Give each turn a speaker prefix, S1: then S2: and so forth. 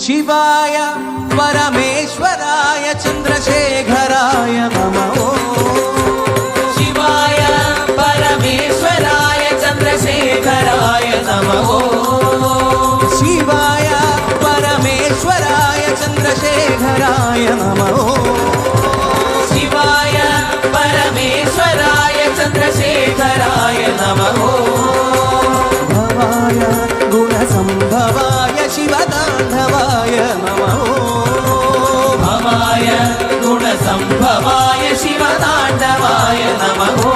S1: शिवाय परमेश्वराय चंद्रशेखराय नमः।
S2: शिवाय परमेश्वराय चंद्रशेखराय नमः।
S1: शिवाय परमेश्वराय चंद्रशेखराय नमः।
S2: शिवाय परमेश्वराय चंद्रशेखराय नमः।
S1: भवाय गुणसंभवाय शिवतांडवाय नमः।
S2: भवाय गुणसंभवाय शिवतांडवाय नमः।